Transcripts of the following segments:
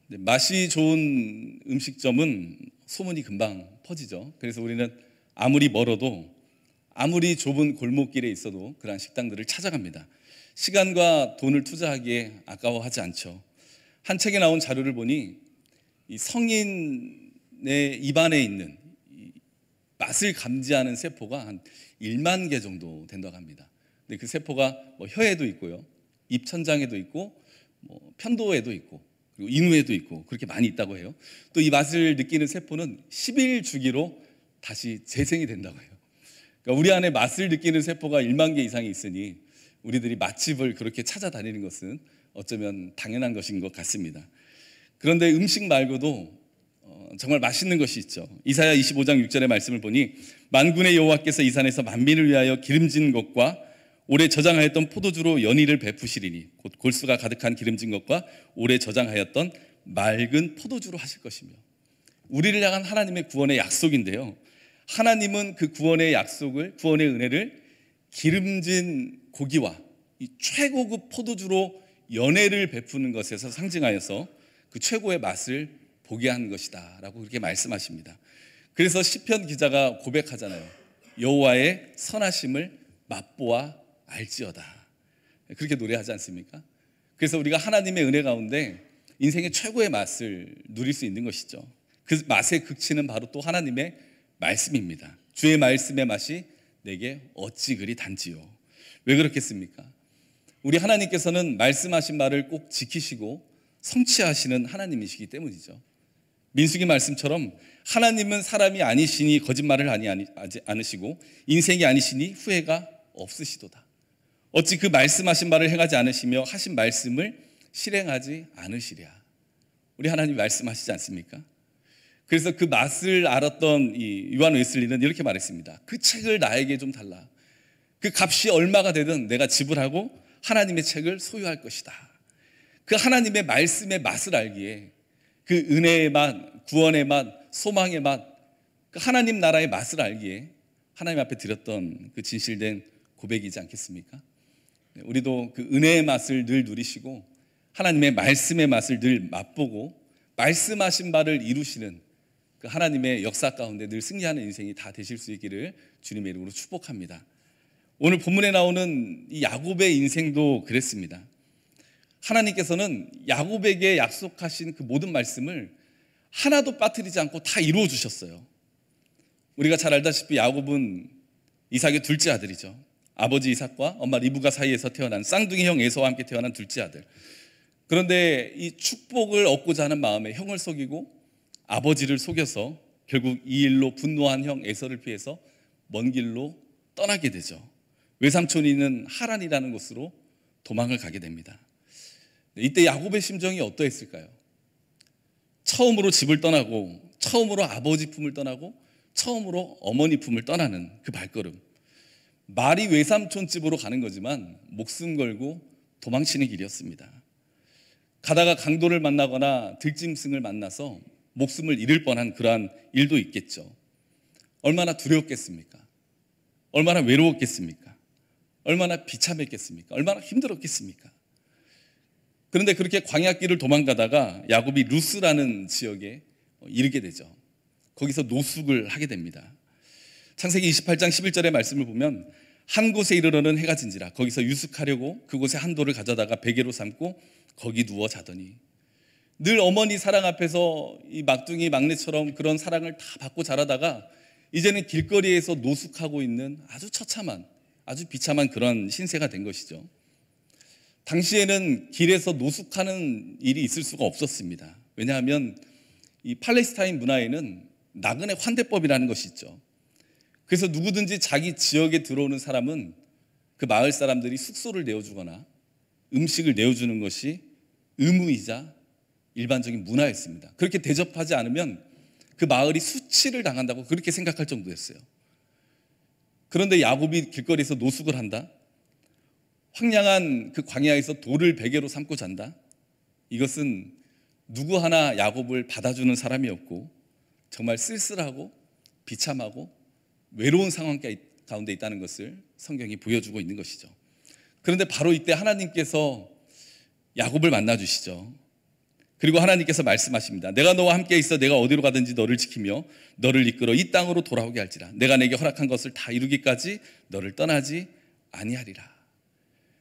맛이 좋은 음식점은 소문이 금방 퍼지죠. 그래서 우리는 아무리 멀어도, 아무리 좁은 골목길에 있어도 그러한 식당들을 찾아갑니다. 시간과 돈을 투자하기에 아까워하지 않죠. 한 책에 나온 자료를 보니 이 성인의 입안에 있는 이 맛을 감지하는 세포가 한 1만 개 정도 된다고 합니다. 근데 그 세포가 혀에도 있고요, 입천장에도 있고, 편도에도 있고, 그리고 인후에도 있고, 그렇게 많이 있다고 해요. 또 이 맛을 느끼는 세포는 10일 주기로 다시 재생이 된다고 해요. 그러니까 우리 안에 맛을 느끼는 세포가 1만 개 이상이 있으니 우리들이 맛집을 그렇게 찾아다니는 것은 어쩌면 당연한 것인 것 같습니다. 그런데 음식 말고도 정말 맛있는 것이 있죠. 이사야 25장 6절의 말씀을 보니 만군의 여호와께서 이 산에서 만민을 위하여 기름진 것과 오래 저장하였던 포도주로 연희를 베푸시리니 곧 골수가 가득한 기름진 것과 오래 저장하였던 맑은 포도주로 하실 것이며. 우리를 향한 하나님의 구원의 약속인데요, 하나님은 그 구원의 약속을, 구원의 은혜를 기름진 고기와 이 최고급 포도주로 연회를 베푸는 것에서 상징하여서 그 최고의 맛을 보게 한 것이다 라고 그렇게 말씀하십니다. 그래서 시편 기자가 고백하잖아요. 여호와의 선하심을 맛보아 알지어다, 그렇게 노래하지 않습니까? 그래서 우리가 하나님의 은혜 가운데 인생의 최고의 맛을 누릴 수 있는 것이죠. 그 맛의 극치는 바로 또 하나님의 말씀입니다. 주의 말씀의 맛이 내게 어찌 그리 단지요. 왜 그렇겠습니까? 우리 하나님께서는 말씀하신 말을 꼭 지키시고 성취하시는 하나님이시기 때문이죠. 민수기 말씀처럼 하나님은 사람이 아니시니 거짓말을 하지 않으시고 인생이 아니시니 후회가 없으시도다. 어찌 그 말씀하신 바를 행하지 않으시며 하신 말씀을 실행하지 않으시랴. 우리 하나님 말씀하시지 않습니까? 그래서 그 맛을 알았던 이 요한 웨슬리는 이렇게 말했습니다. 그 책을 나에게 좀 달라. 그 값이 얼마가 되든 내가 지불하고 하나님의 책을 소유할 것이다. 그 하나님의 말씀의 맛을 알기에, 그 은혜의 맛, 구원의 맛, 소망의 맛, 그 하나님 나라의 맛을 알기에 하나님 앞에 드렸던 그 진실된 고백이지 않겠습니까? 우리도 그 은혜의 맛을 늘 누리시고 하나님의 말씀의 맛을 늘 맛보고 말씀하신 바를 이루시는 그 하나님의 역사 가운데 늘 승리하는 인생이 다 되실 수 있기를 주님의 이름으로 축복합니다. 오늘 본문에 나오는 이 야곱의 인생도 그랬습니다. 하나님께서는 야곱에게 약속하신 그 모든 말씀을 하나도 빠뜨리지 않고 다 이루어 주셨어요. 우리가 잘 알다시피 야곱은 이삭의 둘째 아들이죠. 아버지 이삭과 엄마 리브가 사이에서 태어난 쌍둥이 형 에서와 함께 태어난 둘째 아들. 그런데 이 축복을 얻고자 하는 마음에 형을 속이고 아버지를 속여서 결국 이 일로 분노한 형 에서를 피해서 먼 길로 떠나게 되죠. 외삼촌이 있는 하란이라는 곳으로 도망을 가게 됩니다. 이때 야곱의 심정이 어떠했을까요? 처음으로 집을 떠나고, 처음으로 아버지 품을 떠나고, 처음으로 어머니 품을 떠나는 그 발걸음. 말이 외삼촌 집으로 가는 거지만 목숨 걸고 도망치는 길이었습니다. 가다가 강도를 만나거나 들짐승을 만나서 목숨을 잃을 뻔한 그러한 일도 있겠죠. 얼마나 두려웠겠습니까? 얼마나 외로웠겠습니까? 얼마나 비참했겠습니까? 얼마나 힘들었겠습니까? 그런데 그렇게 광야길을 도망가다가 야곱이 루스라는 지역에 이르게 되죠. 거기서 노숙을 하게 됩니다. 창세기 28장 11절의 말씀을 보면 한 곳에 이르러는 해가 진지라 거기서 유숙하려고 그곳에 한 돌을 가져다가 베개로 삼고 거기 누워 자더니, 늘 어머니 사랑 앞에서 이 막둥이 막내처럼 그런 사랑을 다 받고 자라다가 이제는 길거리에서 노숙하고 있는 아주 처참한, 아주 비참한 그런 신세가 된 것이죠. 당시에는 길에서 노숙하는 일이 있을 수가 없었습니다. 왜냐하면 이 팔레스타인 문화에는 나그네 환대법이라는 것이 있죠. 그래서 누구든지 자기 지역에 들어오는 사람은 그 마을 사람들이 숙소를 내어주거나 음식을 내어주는 것이 의무이자 일반적인 문화였습니다. 그렇게 대접하지 않으면 그 마을이 수치를 당한다고 그렇게 생각할 정도였어요. 그런데 야곱이 길거리에서 노숙을 한다? 황량한 그 광야에서 돌을 베개로 삼고 잔다? 이것은 누구 하나 야곱을 받아주는 사람이 없고 정말 쓸쓸하고 비참하고 외로운 상황 가운데 있다는 것을 성경이 보여주고 있는 것이죠. 그런데 바로 이때 하나님께서 야곱을 만나주시죠. 그리고 하나님께서 말씀하십니다. 내가 너와 함께 있어 내가 어디로 가든지 너를 지키며 너를 이끌어 이 땅으로 돌아오게 할지라. 내가 내게 허락한 것을 다 이루기까지 너를 떠나지 아니하리라.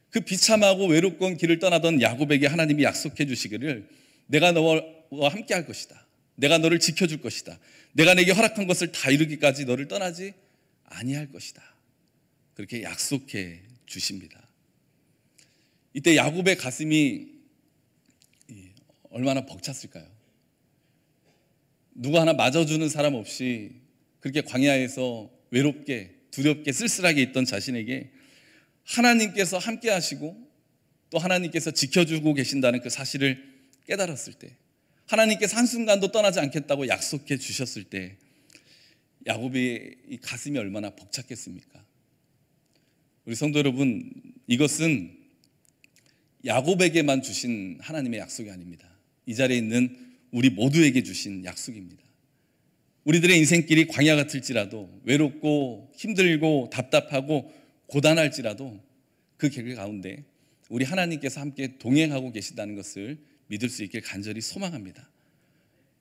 그 비참하고 외롭건 길을 떠나던 야곱에게 하나님이 약속해 주시기를 내가 너와 함께 할 것이다. 내가 너를 지켜줄 것이다. 내가 내게 허락한 것을 다 이루기까지 너를 떠나지 아니할 것이다. 그렇게 약속해 주십니다. 이때 야곱의 가슴이 얼마나 벅찼을까요? 누구 하나 맞아주는 사람 없이 그렇게 광야에서 외롭게 두렵게 쓸쓸하게 있던 자신에게 하나님께서 함께 하시고 또 하나님께서 지켜주고 계신다는 그 사실을 깨달았을 때, 하나님께서 한순간도 떠나지 않겠다고 약속해 주셨을 때 야곱의 이 가슴이 얼마나 벅찼겠습니까? 우리 성도 여러분, 이것은 야곱에게만 주신 하나님의 약속이 아닙니다. 이 자리에 있는 우리 모두에게 주신 약속입니다. 우리들의 인생길이 광야 같을지라도, 외롭고 힘들고 답답하고 고단할지라도 그 길 가운데 우리 하나님께서 함께 동행하고 계시다는 것을 믿을 수 있길 간절히 소망합니다.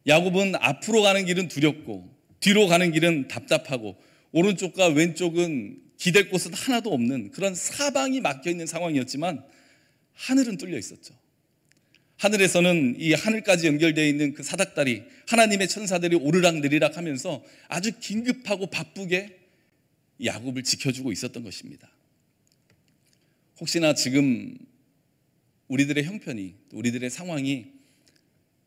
야곱은 앞으로 가는 길은 두렵고 뒤로 가는 길은 답답하고 오른쪽과 왼쪽은 기댈 곳은 하나도 없는 그런 사방이 막혀있는 상황이었지만 하늘은 뚫려 있었죠. 하늘에서는 이 하늘까지 연결되어 있는 그 사닥다리, 하나님의 천사들이 오르락내리락 하면서 아주 긴급하고 바쁘게 야곱을 지켜주고 있었던 것입니다. 혹시나 지금 우리들의 형편이, 우리들의 상황이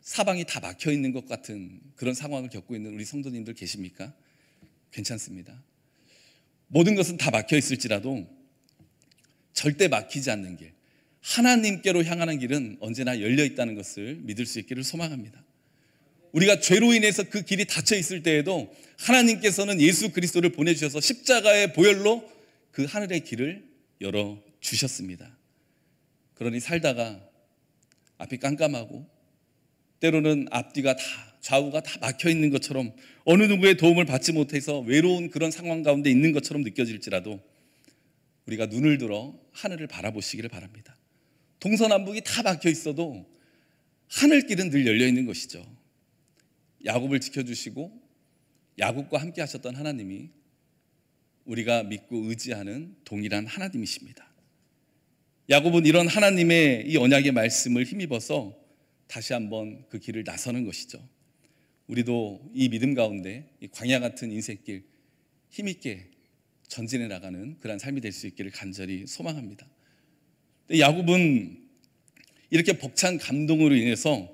사방이 다 막혀 있는 것 같은 그런 상황을 겪고 있는 우리 성도님들 계십니까? 괜찮습니다. 모든 것은 다 막혀 있을지라도 절대 막히지 않는 길, 하나님께로 향하는 길은 언제나 열려 있다는 것을 믿을 수 있기를 소망합니다. 우리가 죄로 인해서 그 길이 닫혀 있을 때에도 하나님께서는 예수 그리스도를 보내주셔서 십자가의 보혈로 그 하늘의 길을 열어주셨습니다. 그러니 살다가 앞이 깜깜하고 때로는 앞뒤가 다, 좌우가 다 막혀 있는 것처럼 어느 누구의 도움을 받지 못해서 외로운 그런 상황 가운데 있는 것처럼 느껴질지라도 우리가 눈을 들어 하늘을 바라보시기를 바랍니다. 동서남북이 다 막혀 있어도 하늘길은 늘 열려 있는 것이죠. 야곱을 지켜주시고 야곱과 함께 하셨던 하나님이 우리가 믿고 의지하는 동일한 하나님이십니다. 야곱은 이런 하나님의 이 언약의 말씀을 힘입어서 다시 한번 그 길을 나서는 것이죠. 우리도 이 믿음 가운데 이 광야 같은 인생길 힘있게 전진해 나가는 그런 삶이 될 수 있기를 간절히 소망합니다. 야곱은 이렇게 벅찬 감동으로 인해서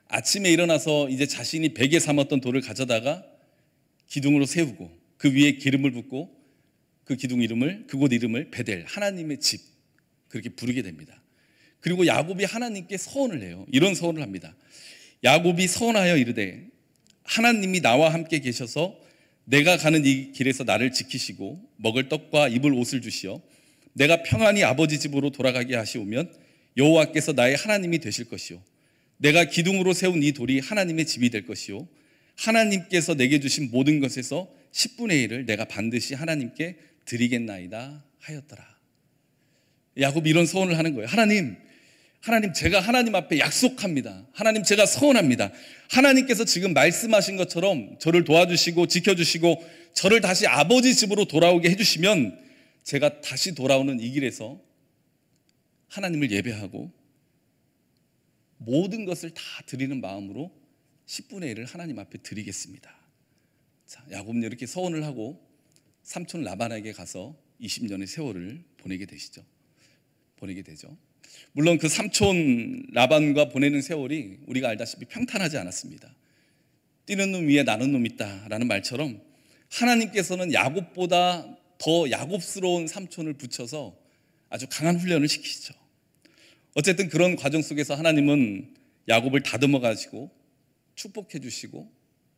아침에 일어나서 이제 자신이 베개 삼았던 돌을 가져다가 기둥으로 세우고 그 위에 기름을 붓고 그 기둥 이름을, 그곳 이름을 베델, 하나님의 집, 그렇게 부르게 됩니다. 그리고 야곱이 하나님께 서원을 해요. 이런 서원을 합니다. 야곱이 서원하여 이르되 하나님이 나와 함께 계셔서 내가 가는 이 길에서 나를 지키시고 먹을 떡과 입을 옷을 주시어 내가 평안히 아버지 집으로 돌아가게 하시오면 여호와께서 나의 하나님이 되실 것이요 내가 기둥으로 세운 이 돌이 하나님의 집이 될 것이요 하나님께서 내게 주신 모든 것에서 10분의 1을 내가 반드시 하나님께 드리겠나이다 하였더라. 야곱이 이런 서원을 하는 거예요. 하나님 제가 하나님 앞에 약속합니다. 하나님 제가 서원합니다. 하나님께서 지금 말씀하신 것처럼 저를 도와주시고 지켜주시고 저를 다시 아버지 집으로 돌아오게 해주시면 제가 다시 돌아오는 이 길에서 하나님을 예배하고 모든 것을 다 드리는 마음으로 10분의 1을 하나님 앞에 드리겠습니다. 자, 야곱은 이렇게 서원을 하고 삼촌 라반에게 가서 20년의 세월을 보내게 되죠. 물론 그 삼촌 라반과 보내는 세월이 우리가 알다시피 평탄하지 않았습니다. 뛰는 놈 위에 나는 놈 있다라는 말처럼 하나님께서는 야곱보다 더 야곱스러운 삼촌을 붙여서 아주 강한 훈련을 시키시죠. 어쨌든 그런 과정 속에서 하나님은 야곱을 다듬어 가지고 축복해 주시고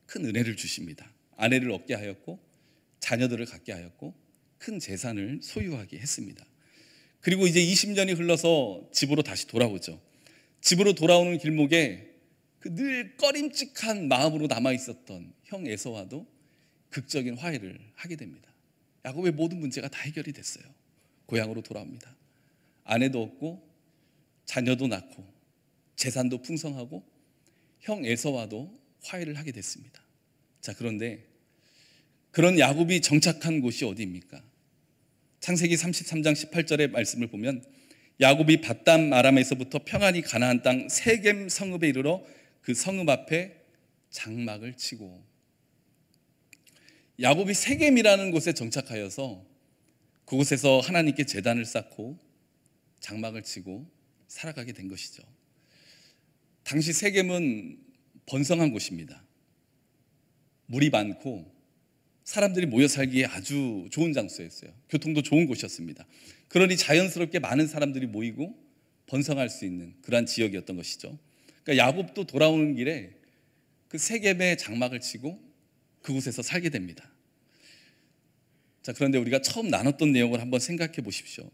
큰 은혜를 주십니다. 아내를 얻게 하였고 자녀들을 갖게 하였고 큰 재산을 소유하게 했습니다. 그리고 이제 20년이 흘러서 집으로 다시 돌아오죠. 집으로 돌아오는 길목에 그 늘 꺼림칙한 마음으로 남아있었던 형 에서와도 극적인 화해를 하게 됩니다. 야곱의 모든 문제가 다 해결이 됐어요. 고향으로 돌아옵니다. 아내도 얻고 자녀도 낳고 재산도 풍성하고 형 에서와도 화해를 하게 됐습니다. 자, 그런데 그런 야곱이 정착한 곳이 어디입니까? 창세기 33장 18절의 말씀을 보면 야곱이 밧담 아람에서부터 평안히 가나안 땅 세겜 성읍에 이르러 그 성읍 앞에 장막을 치고, 야곱이 세겜이라는 곳에 정착하여서 그곳에서 하나님께 제단을 쌓고 장막을 치고 살아가게 된 것이죠. 당시 세겜은 번성한 곳입니다. 물이 많고 사람들이 모여 살기에 아주 좋은 장소였어요. 교통도 좋은 곳이었습니다. 그러니 자연스럽게 많은 사람들이 모이고 번성할 수 있는 그러한 지역이었던 것이죠. 그러니까 야곱도 돌아오는 길에 그 세겜에 장막을 치고 그곳에서 살게 됩니다. 자, 그런데 우리가 처음 나눴던 내용을 한번 생각해 보십시오.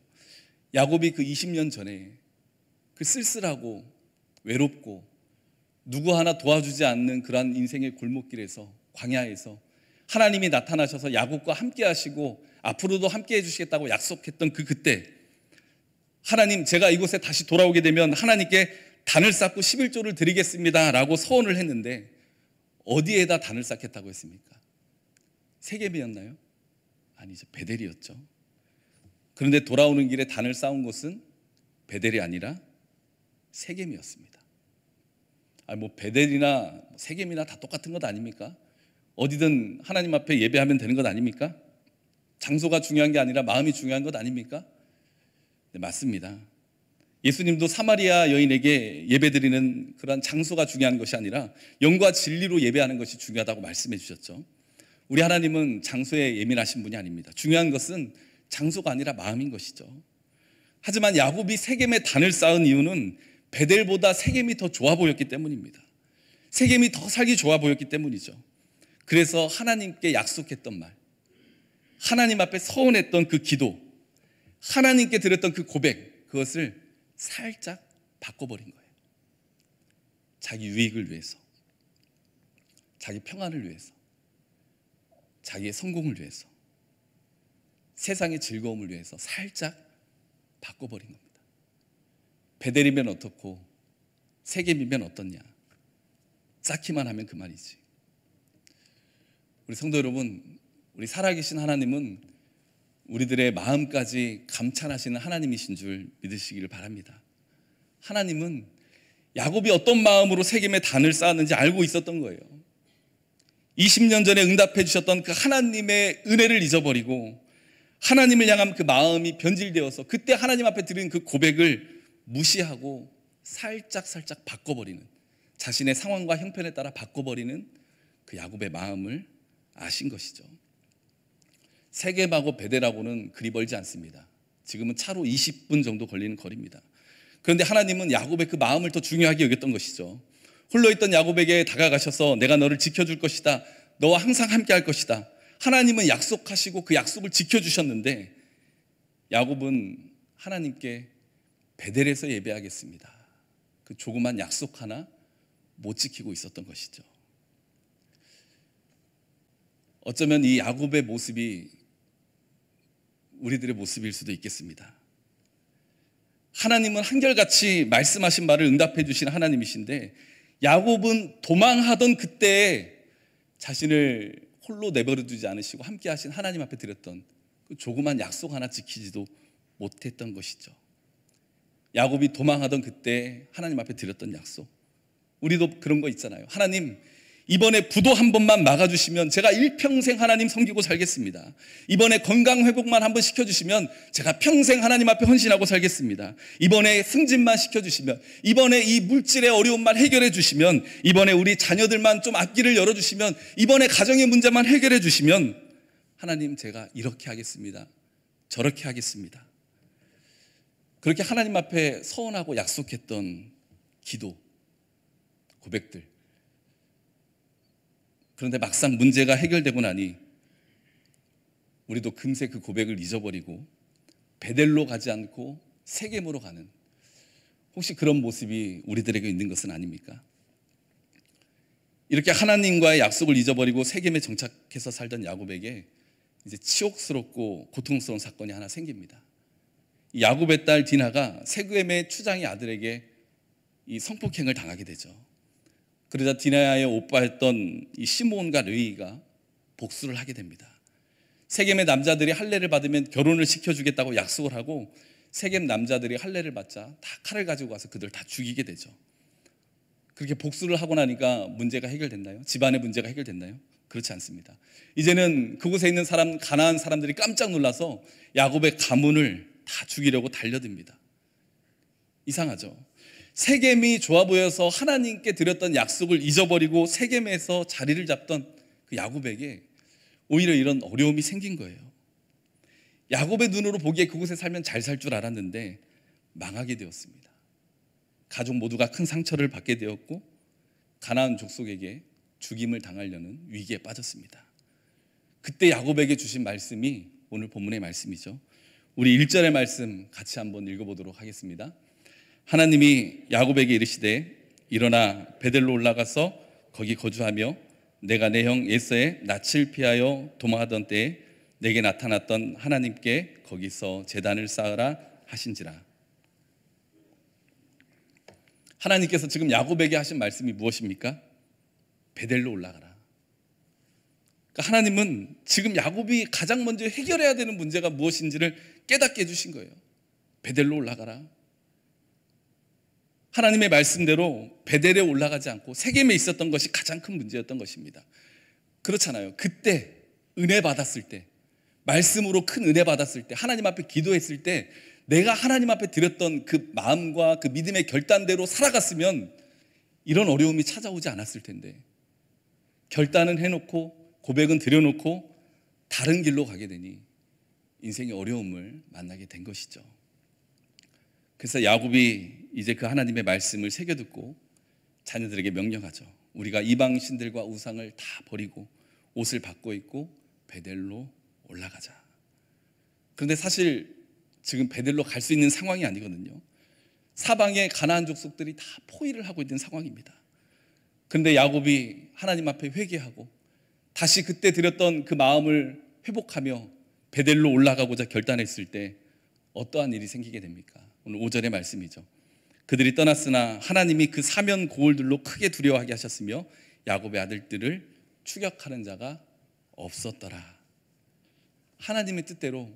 야곱이 그 20년 전에 그 쓸쓸하고 외롭고 누구 하나 도와주지 않는 그러한 인생의 골목길에서, 광야에서 하나님이 나타나셔서 야곱과 함께 하시고 앞으로도 함께 해주시겠다고 약속했던 그때, 하나님, 제가 이곳에 다시 돌아오게 되면 하나님께 단을 쌓고 11조를 드리겠습니다 라고 서원을 했는데 어디에다 단을 쌓겠다고 했습니까? 세겜이었나요? 아니죠, 베델이었죠. 그런데 돌아오는 길에 단을 쌓은 곳은 베델이 아니라 세겜이었습니다. 베델이나 세겜이나 다 똑같은 것 아닙니까? 어디든 하나님 앞에 예배하면 되는 것 아닙니까? 장소가 중요한 게 아니라 마음이 중요한 것 아닙니까? 네, 맞습니다. 예수님도 사마리아 여인에게 예배드리는 그런 장소가 중요한 것이 아니라 영과 진리로 예배하는 것이 중요하다고 말씀해 주셨죠. 우리 하나님은 장소에 예민하신 분이 아닙니다. 중요한 것은 장소가 아니라 마음인 것이죠. 하지만 야곱이 세겜에 단을 쌓은 이유는 베델보다 세겜이 더 좋아 보였기 때문입니다. 세겜이 더 살기 좋아 보였기 때문이죠. 그래서 하나님께 약속했던 말, 하나님 앞에 서원했던 그 기도, 하나님께 드렸던 그 고백, 그것을 살짝 바꿔버린 거예요. 자기 유익을 위해서, 자기 평안을 위해서, 자기의 성공을 위해서, 세상의 즐거움을 위해서 살짝 바꿔버린 겁니다. 베델이면 어떻고 세겜이면 어떻냐, 쌓기만 하면 그만이지. 우리 성도 여러분, 우리 살아계신 하나님은 우리들의 마음까지 감찰하시는 하나님이신 줄 믿으시기를 바랍니다. 하나님은 야곱이 어떤 마음으로 세겜에 단을 쌓았는지 알고 있었던 거예요. 20년 전에 응답해 주셨던 그 하나님의 은혜를 잊어버리고 하나님을 향한 그 마음이 변질되어서 그때 하나님 앞에 드린 그 고백을 무시하고 살짝 바꿔버리는, 자신의 상황과 형편에 따라 바꿔버리는 그 야곱의 마음을 아신 것이죠. 세겜하고 베델하고는 그리 멀지 않습니다. 지금은 차로 20분 정도 걸리는 거리입니다. 그런데 하나님은 야곱의 그 마음을 더 중요하게 여겼던 것이죠. 홀로있던 야곱에게 다가가셔서 내가 너를 지켜줄 것이다, 너와 항상 함께 할 것이다, 하나님은 약속하시고 그 약속을 지켜주셨는데 야곱은 하나님께 베델에서 예배하겠습니다, 그 조그만 약속 하나 못 지키고 있었던 것이죠. 어쩌면 이 야곱의 모습이 우리들의 모습일 수도 있겠습니다. 하나님은 한결같이 말씀하신 말을 응답해 주신 하나님이신데 야곱은 도망하던 그때에 자신을 홀로 내버려 두지 않으시고 함께 하신 하나님 앞에 드렸던 그 조그만 약속 하나 지키지도 못했던 것이죠. 야곱이 도망하던 그때 하나님 앞에 드렸던 약속, 우리도 그런 거 있잖아요. 하나님, 이번에 부도 한 번만 막아주시면 제가 일평생 하나님 섬기고 살겠습니다. 이번에 건강 회복만 한번 시켜주시면 제가 평생 하나님 앞에 헌신하고 살겠습니다. 이번에 승진만 시켜주시면, 이번에 이 물질의 어려움만 해결해 주시면, 이번에 우리 자녀들만 좀 앞길을 열어주시면, 이번에 가정의 문제만 해결해 주시면 하나님, 제가 이렇게 하겠습니다, 저렇게 하겠습니다. 그렇게 하나님 앞에 서원하고 약속했던 기도, 고백들. 그런데 막상 문제가 해결되고 나니 우리도 금세 그 고백을 잊어버리고 베델로 가지 않고 세겜으로 가는, 혹시 그런 모습이 우리들에게 있는 것은 아닙니까? 이렇게 하나님과의 약속을 잊어버리고 세겜에 정착해서 살던 야곱에게 이제 치욕스럽고 고통스러운 사건이 하나 생깁니다. 야곱의 딸 디나가 세겜의 추장의 아들에게 이 성폭행을 당하게 되죠. 그러자 디나야의 오빠였던 이 시므온과 르위가 복수를 하게 됩니다. 세겜의 남자들이 할례를 받으면 결혼을 시켜주겠다고 약속을 하고 세겜 남자들이 할례를 받자 다 칼을 가지고 와서 그들 다 죽이게 되죠. 그렇게 복수를 하고 나니까 문제가 해결됐나요? 집안의 문제가 해결됐나요? 그렇지 않습니다. 이제는 그곳에 있는 가나안 사람들이 깜짝 놀라서 야곱의 가문을 다 죽이려고 달려듭니다. 이상하죠? 세겜이 좋아 보여서 하나님께 드렸던 약속을 잊어버리고 세겜에서 자리를 잡던 그 야곱에게 오히려 이런 어려움이 생긴 거예요. 야곱의 눈으로 보기에 그곳에 살면 잘 살 줄 알았는데 망하게 되었습니다. 가족 모두가 큰 상처를 받게 되었고 가나안 족속에게 죽임을 당하려는 위기에 빠졌습니다. 그때 야곱에게 주신 말씀이 오늘 본문의 말씀이죠. 우리 1절의 말씀 같이 한번 읽어보도록 하겠습니다. 하나님이 야곱에게 이르시되 일어나 베델로 올라가서 거기 거주하며 내가 내 형 에서의 낯을 피하여 도망하던 때에 내게 나타났던 하나님께 거기서 제단을 쌓으라 하신지라. 하나님께서 지금 야곱에게 하신 말씀이 무엇입니까? 베델로 올라가라. 그러니까 하나님은 지금 야곱이 가장 먼저 해결해야 되는 문제가 무엇인지를 깨닫게 해주신 거예요. 베델로 올라가라. 하나님의 말씀대로 베델에 올라가지 않고 세겜에 있었던 것이 가장 큰 문제였던 것입니다. 그렇잖아요. 그때 은혜 받았을 때, 말씀으로 큰 은혜 받았을 때, 하나님 앞에 기도했을 때 내가 하나님 앞에 드렸던 그 마음과 그 믿음의 결단대로 살아갔으면 이런 어려움이 찾아오지 않았을 텐데, 결단은 해놓고 고백은 드려놓고 다른 길로 가게 되니 인생의 어려움을 만나게 된 것이죠. 그래서 야곱이 이제 그 하나님의 말씀을 새겨듣고 자녀들에게 명령하죠. 우리가 이방 신들과 우상을 다 버리고 옷을 바꿔 입고 베델로 올라가자. 그런데 사실 지금 베델로 갈 수 있는 상황이 아니거든요. 사방에 가나안 족속들이 다 포위를 하고 있는 상황입니다. 그런데 야곱이 하나님 앞에 회개하고 다시 그때 드렸던 그 마음을 회복하며 베델로 올라가고자 결단했을 때 어떠한 일이 생기게 됩니까? 오늘 5절의 말씀이죠. 그들이 떠났으나 하나님이 그 사면 고을들로 크게 두려워하게 하셨으며 야곱의 아들들을 추격하는 자가 없었더라. 하나님의 뜻대로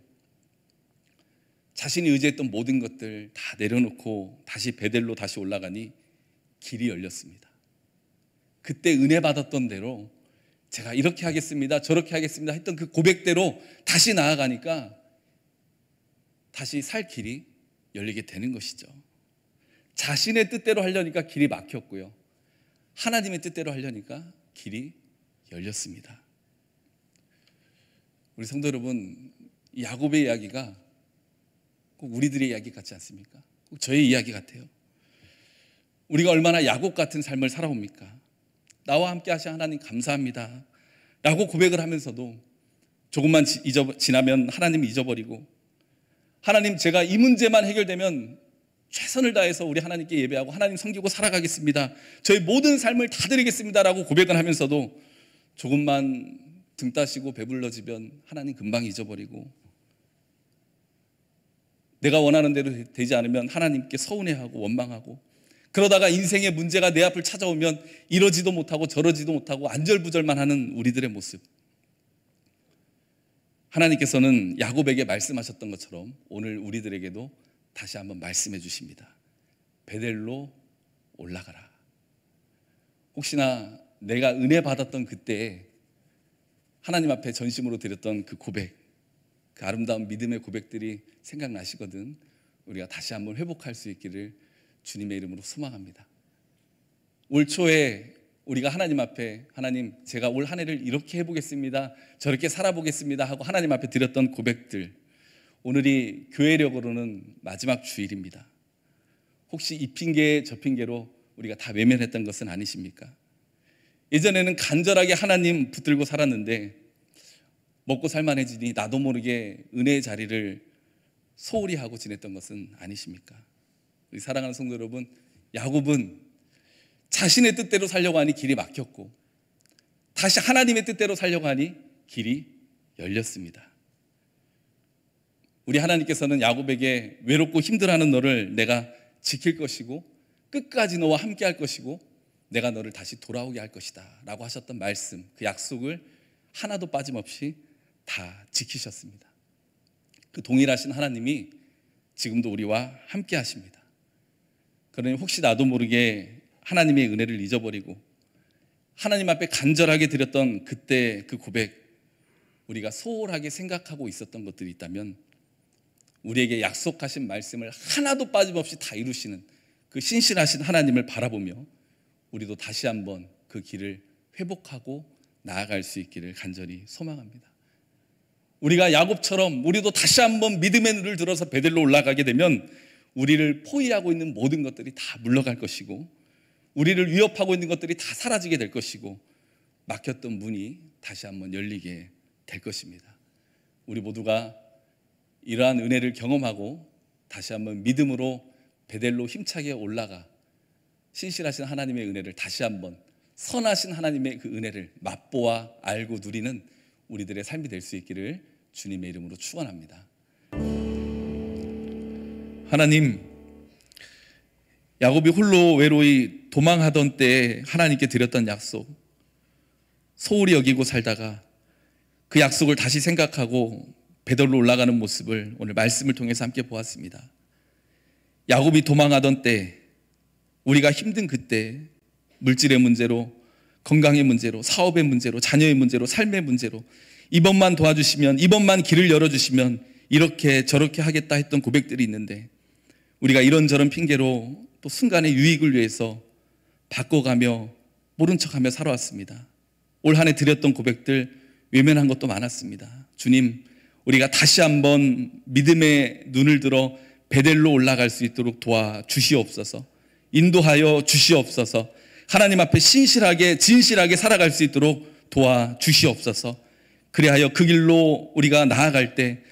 자신이 의지했던 모든 것들 다 내려놓고 다시 베델로 다시 올라가니 길이 열렸습니다. 그때 은혜 받았던 대로 제가 이렇게 하겠습니다, 저렇게 하겠습니다 했던 그 고백대로 다시 나아가니까 다시 살 길이 열리게 되는 것이죠. 자신의 뜻대로 하려니까 길이 막혔고요, 하나님의 뜻대로 하려니까 길이 열렸습니다. 우리 성도 여러분, 이 야곱의 이야기가 꼭 우리들의 이야기 같지 않습니까? 꼭 저의 이야기 같아요. 우리가 얼마나 야곱 같은 삶을 살아옵니까? 나와 함께 하신 하나님 감사합니다 라고 고백을 하면서도 조금만 지나면 하나님 잊어버리고, 하나님 제가 이 문제만 해결되면 최선을 다해서 우리 하나님께 예배하고 하나님 섬기고 살아가겠습니다, 저희 모든 삶을 다 드리겠습니다 라고 고백을 하면서도 조금만 등 따시고 배불러지면 하나님 금방 잊어버리고, 내가 원하는 대로 되지 않으면 하나님께 서운해하고 원망하고, 그러다가 인생의 문제가 내 앞을 찾아오면 이러지도 못하고 저러지도 못하고 안절부절만 하는 우리들의 모습. 하나님께서는 야곱에게 말씀하셨던 것처럼 오늘 우리들에게도 다시 한번 말씀해 주십니다. 베델로 올라가라. 혹시나 내가 은혜 받았던 그때에 하나님 앞에 전심으로 드렸던 그 고백, 그 아름다운 믿음의 고백들이 생각나시거든 우리가 다시 한번 회복할 수 있기를 주님의 이름으로 소망합니다. 올 초에 우리가 하나님 앞에, 하나님 제가 올 한 해를 이렇게 해보겠습니다, 저렇게 살아보겠습니다 하고 하나님 앞에 드렸던 고백들, 오늘이 교회력으로는 마지막 주일입니다. 혹시 이 핑계 저 핑계로 우리가 다 외면했던 것은 아니십니까? 예전에는 간절하게 하나님 붙들고 살았는데 먹고 살만해지니 나도 모르게 은혜의 자리를 소홀히 하고 지냈던 것은 아니십니까? 우리 사랑하는 성도 여러분, 야곱은 자신의 뜻대로 살려고 하니 길이 막혔고 다시 하나님의 뜻대로 살려고 하니 길이 열렸습니다. 우리 하나님께서는 야곱에게 외롭고 힘들어하는 너를 내가 지킬 것이고 끝까지 너와 함께 할 것이고 내가 너를 다시 돌아오게 할 것이다 라고 하셨던 말씀, 그 약속을 하나도 빠짐없이 다 지키셨습니다. 그 동일하신 하나님이 지금도 우리와 함께 하십니다. 그러니 혹시 나도 모르게 하나님의 은혜를 잊어버리고 하나님 앞에 간절하게 드렸던 그때 그 고백, 우리가 소홀하게 생각하고 있었던 것들이 있다면 우리에게 약속하신 말씀을 하나도 빠짐없이 다 이루시는 그 신실하신 하나님을 바라보며 우리도 다시 한번 그 길을 회복하고 나아갈 수 있기를 간절히 소망합니다. 우리가 야곱처럼 우리도 다시 한번 믿음의 눈을 들어서 베델로 올라가게 되면 우리를 포위하고 있는 모든 것들이 다 물러갈 것이고 우리를 위협하고 있는 것들이 다 사라지게 될 것이고 막혔던 문이 다시 한번 열리게 될 것입니다. 우리 모두가 이러한 은혜를 경험하고 다시 한번 믿음으로 베델로 힘차게 올라가 신실하신 하나님의 은혜를 다시 한번, 선하신 하나님의 그 은혜를 맛보아 알고 누리는 우리들의 삶이 될 수 있기를 주님의 이름으로 축원합니다. 하나님, 야곱이 홀로 외로이 도망하던 때에 하나님께 드렸던 약속, 소홀히 여기고 살다가 그 약속을 다시 생각하고 베델로 올라가는 모습을 오늘 말씀을 통해서 함께 보았습니다. 야곱이 도망하던 때, 우리가 힘든 그때, 물질의 문제로, 건강의 문제로, 사업의 문제로, 자녀의 문제로, 삶의 문제로 이번만 도와주시면, 이번만 길을 열어주시면 이렇게 저렇게 하겠다 했던 고백들이 있는데 우리가 이런저런 핑계로 또 순간의 유익을 위해서 바꿔가며 모른 척하며 살아왔습니다. 올 한 해 드렸던 고백들 외면한 것도 많았습니다. 주님, 우리가 다시 한번 믿음의 눈을 들어 베델로 올라갈 수 있도록 도와주시옵소서. 인도하여 주시옵소서. 하나님 앞에 신실하게 진실하게 살아갈 수 있도록 도와주시옵소서. 그리하여 그 길로 우리가 나아갈 때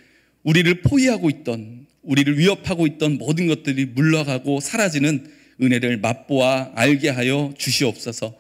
우리를 포위하고 있던, 우리를 위협하고 있던 모든 것들이 물러가고 사라지는 은혜를 맛보아 알게 하여 주시옵소서.